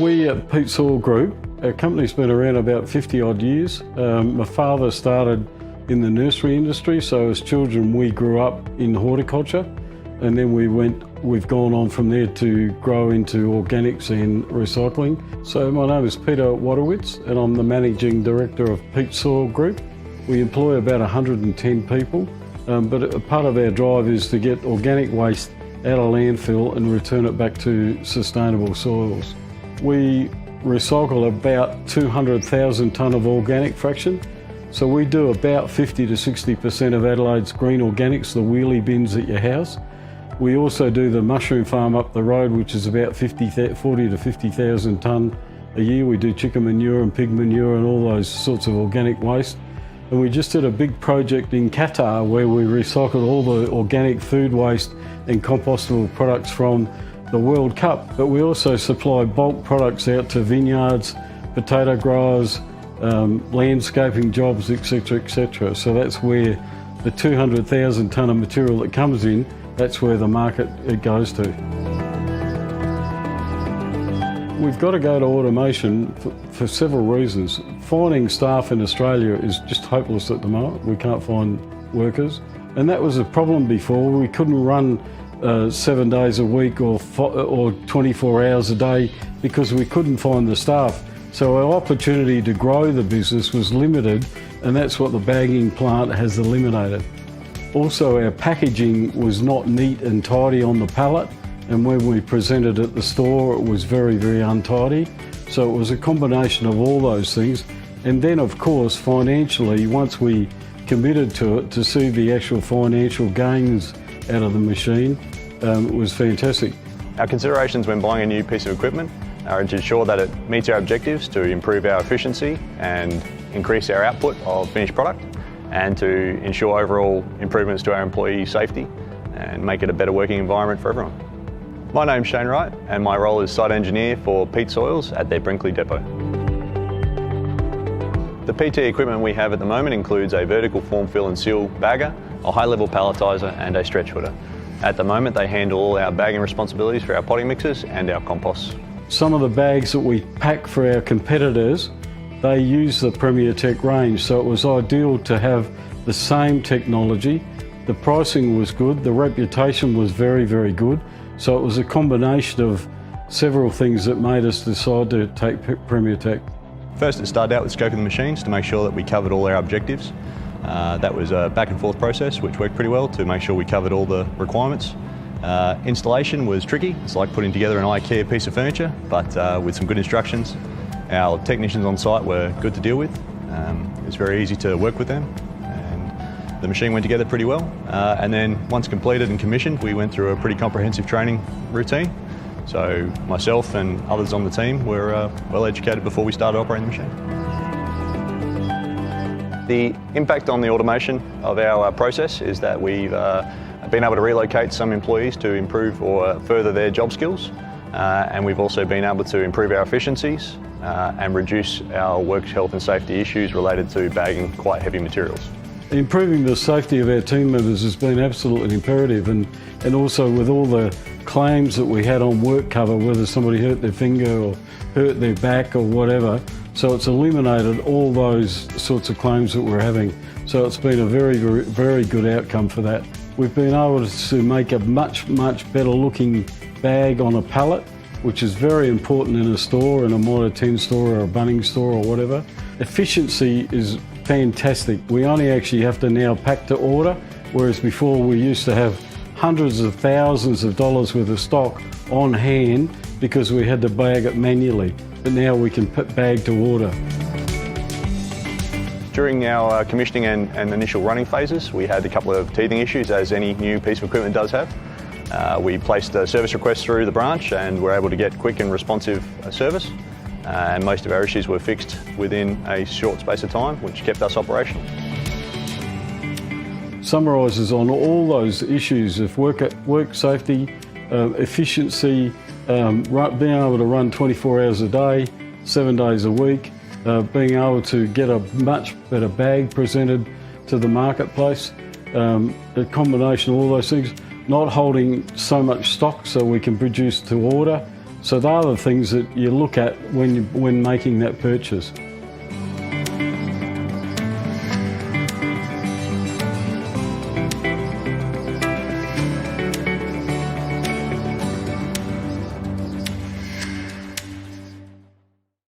We at Pete Soil Group, our company's been around about 50 odd years. My father started in the nursery industry, so as children we grew up in horticulture, and then we've gone on from there to grow into organics and recycling. So my name is Peter Wadowitz and I'm the Managing Director of Pete Soil Group. We employ about 110 people, but a part of our drive is to get organic waste out of landfill and return it back to sustainable soils. We recycle about 200,000 tonne of organic fraction. So we do about 50 to 60% of Adelaide's green organics, the wheelie bins at your house. We also do the mushroom farm up the road, which is about 40 to 50,000 tonne a year. We do chicken manure and pig manure and all those sorts of organic waste. And we just did a big project in Qatar where we recycled all the organic food waste and compostable products from the World Cup, but we also supply bulk products out to vineyards, potato growers, landscaping jobs, etc, etc. So that's where the 200,000 tonne of material that comes in, that's where the market it goes to. We've got to go to automation for several reasons. Finding staff in Australia is just hopeless at the moment. We can't find workers, and that was a problem before. We couldn't run 7 days a week or 24 hours a day because we couldn't find the staff. So our opportunity to grow the business was limited, and that's what the bagging plant has eliminated. Also, our packaging was not neat and tidy on the pallet, and when we presented at the store it was very, very untidy. So it was a combination of all those things. And then of course financially, once we committed to it, to see the actual financial gains out of the machine, it was fantastic. Our considerations when buying a new piece of equipment are to ensure that it meets our objectives to improve our efficiency and increase our output of finished product, and to ensure overall improvements to our employee safety and make it a better working environment for everyone. My name's Shane Wright and my role is site engineer for Pete Soils at their Brinkley depot. The PT equipment we have at the moment includes a vertical form, fill and seal bagger, a high-level palletiser and a stretch footer. At the moment they handle all our bagging responsibilities for our potting mixes and our composts. Some of the bags that we pack for our competitors, they use the Premier Tech range, so it was ideal to have the same technology. The pricing was good, the reputation was very, very good, so it was a combination of several things that made us decide to take Premier Tech. First it started out with scoping the machines to make sure that we covered all our objectives. That was a back and forth process which worked pretty well to make sure we covered all the requirements. Installation was tricky. It's like putting together an IKEA piece of furniture, but with some good instructions. Our technicians on site were good to deal with. It was very easy to work with them, and the machine went together pretty well. And then once completed and commissioned, we went through a pretty comprehensive training routine. So myself and others on the team were well educated before we started operating the machine. The impact on the automation of our process is that we've been able to relocate some employees to improve or further their job skills, and we've also been able to improve our efficiencies and reduce our work health and safety issues related to bagging quite heavy materials. Improving the safety of our team members has been absolutely imperative, and also with all the claims that we had on work cover, whether somebody hurt their finger or hurt their back or whatever, so it's eliminated all those sorts of claims that we're having. So it's been a very, very, very good outcome for that. We've been able to make a much, much better looking bag on a pallet, which is very important in a store, in a Mitre 10 store or a Bunnings store or whatever. Efficiency is fantastic. We only actually have to now pack to order, whereas before we used to have hundreds of thousands of dollars worth of stock on hand because we had to bag it manually. But now we can bag to order. During our commissioning and initial running phases, we had a couple of teething issues, as any new piece of equipment does have. We placed a service request through the branch and were able to get quick and responsive service. And most of our issues were fixed within a short space of time, which kept us operational. Summarises on all those issues of work safety, efficiency, being able to run 24 hours a day, 7 days a week, being able to get a much better bag presented to the marketplace, a combination of all those things. not holding so much stock so we can produce to order. So they are the things that you look at when making that purchase.